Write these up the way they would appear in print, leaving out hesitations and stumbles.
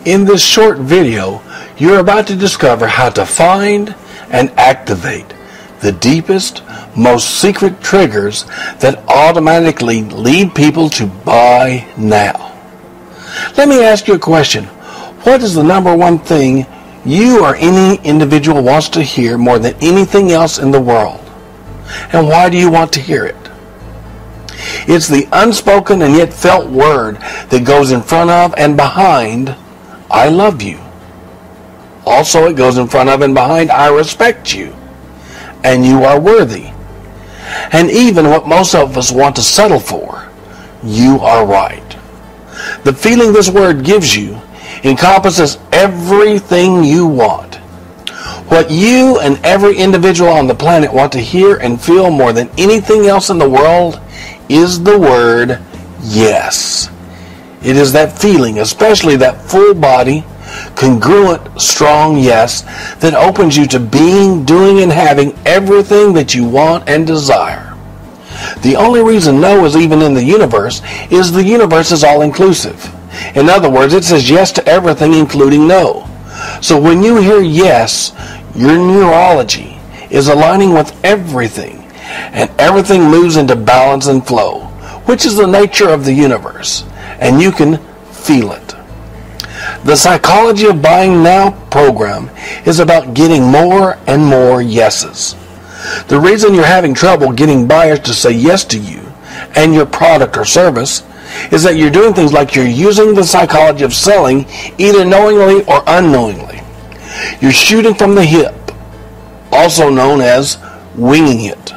In this short video, you're about to discover how to find and activate the deepest, most secret triggers that automatically lead people to buy now. Let me ask you a question. What is the number one thing you or any individual wants to hear more than anything else in the world? And why do you want to hear it? It's the unspoken and yet felt word that goes in front of and behind I love you. Also, it goes in front of and behind I respect you, and you are worthy. And even what most of us want to settle for, you are right. The feeling this word gives you encompasses everything you want. What you and every individual on the planet want to hear and feel more than anything else in the world is the word yes. It is that feeling, especially that full body, congruent, strong yes that opens you to being, doing, and having everything that you want and desire. The only reason no is even in the universe is the universe is all-inclusive. In other words, it says yes to everything, including no. So when you hear yes, your neurology is aligning with everything, and everything moves into balance and flow, which is the nature of the universe, and you can feel it. The Psychology of Buying Now program is about getting more and more yeses. The reason you're having trouble getting buyers to say yes to you and your product or service is that you're doing things like you're using the psychology of selling either knowingly or unknowingly. You're shooting from the hip, also known as winging it.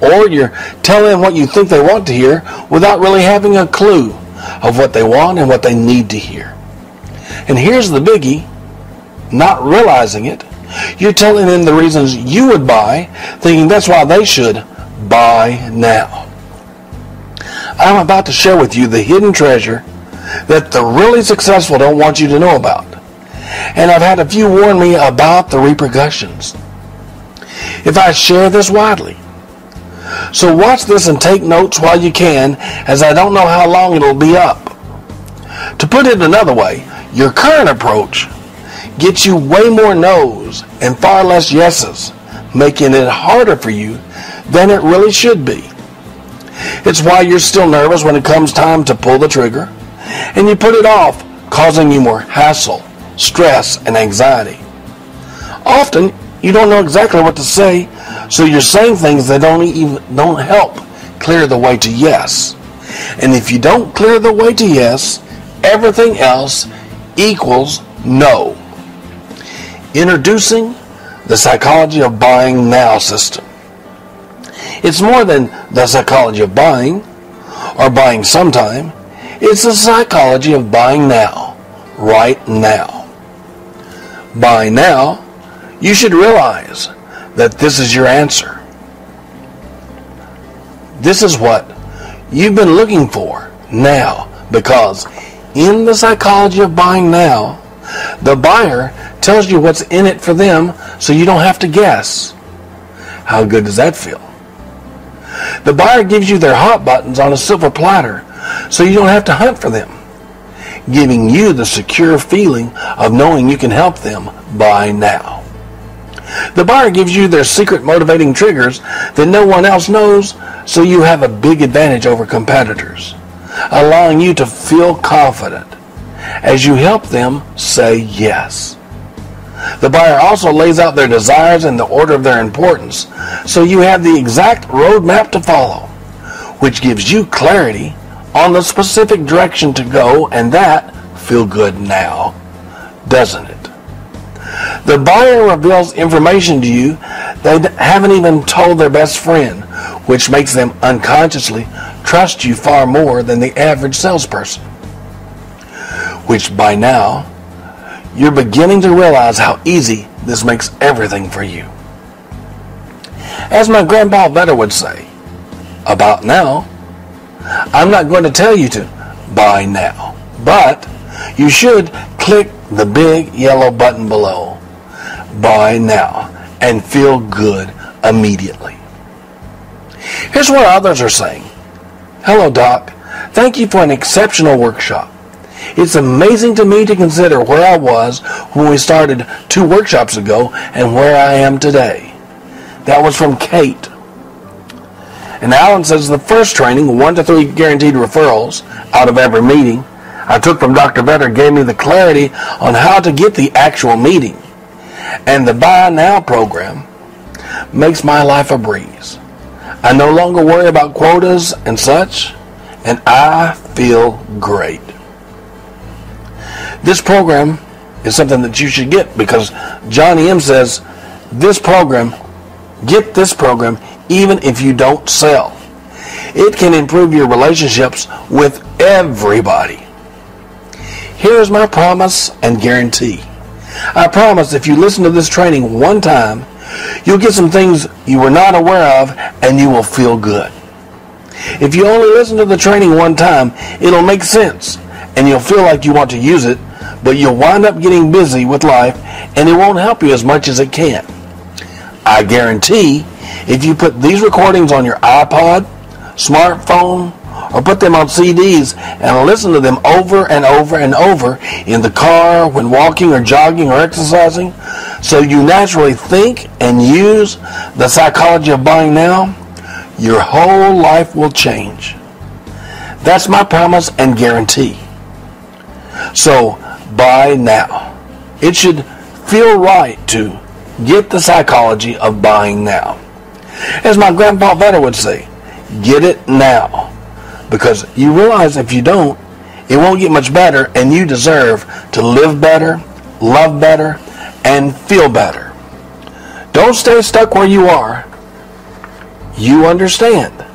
Or you're telling them what you think they want to hear without really having a clue of what they want and what they need to hear. And here's the biggie, not realizing it, you're telling them the reasons you would buy, thinking that's why they should buy now. I'm about to share with you the hidden treasure that the really successful don't want you to know about. And I've had a few warn me about the repercussions if I share this widely. So watch this and take notes while you can, as I don't know how long it'll be up. To put it another way, your current approach gets you way more no's and far less yeses, making it harder for you than it really should be. It's why you're still nervous when it comes time to pull the trigger, and you put it off, causing you more hassle, stress, and anxiety. Often, you don't know exactly what to say, so you're saying things that don't help clear the way to yes. And if you don't clear the way to yes, everything else equals no. Introducing the Psychology of Buying Now system. It's more than the psychology of buying or buying sometime. It's the psychology of buying now, right now. Buy now, you should realize that this is your answer. This is what you've been looking for now, because in the psychology of buying now, the buyer tells you what's in it for them so you don't have to guess. How good does that feel? The buyer gives you their hot buttons on a silver platter so you don't have to hunt for them, giving you the secure feeling of knowing you can help them buy now. The buyer gives you their secret motivating triggers that no one else knows, so you have a big advantage over competitors, allowing you to feel confident as you help them say yes. The buyer also lays out their desires in the order of their importance, so you have the exact roadmap to follow, which gives you clarity on the specific direction to go, and that feel good now, doesn't it? The buyer reveals information to you they haven't even told their best friend, which makes them unconsciously trust you far more than the average salesperson. Which by now, you're beginning to realize how easy this makes everything for you. As my grandpa Vetter would say, about now, I'm not going to tell you to buy now, but you should click the big yellow button below, buy now, and feel good immediately. Here's what others are saying. Hello, Doc. Thank you for an exceptional workshop. It's amazing to me to consider where I was when we started 2 workshops ago and where I am today. That was from Kate. And Alan says the first training, 1 to 3 guaranteed referrals out of every meeting I took from Dr. Vetter, gave me the clarity on how to get the actual meeting. And the Buy Now program makes my life a breeze. I no longer worry about quotas and such, and I feel great. This program is something that you should get, because Johnny M says get this program even if you don't sell. It can improve your relationships with everybody. Here's my promise and guarantee. I promise if you listen to this training one time, you'll get some things you were not aware of, and you will feel good. If you only listen to the training one time, it'll make sense, and you'll feel like you want to use it, but you'll wind up getting busy with life, and it won't help you as much as it can. I guarantee if you put these recordings on your iPod, smartphone, or put them on CDs and listen to them over and over and over in the car, when walking or jogging or exercising, so you naturally think and use the psychology of buying now, your whole life will change. That's my promise and guarantee. So, buy now. It should feel right to get the psychology of buying now. As my grandpa Vetter would say, get it now. Because you realize if you don't, it won't get much better, and you deserve to live better, love better, and feel better. Don't stay stuck where you are. You understand.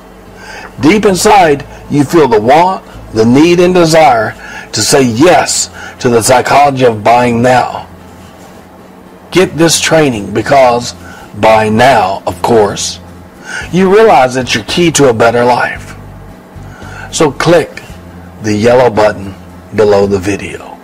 Deep inside, you feel the want, the need, and desire to say yes to the psychology of buying now. Get this training, because buy now, of course, you realize it's your key to a better life. So click the yellow button below the video.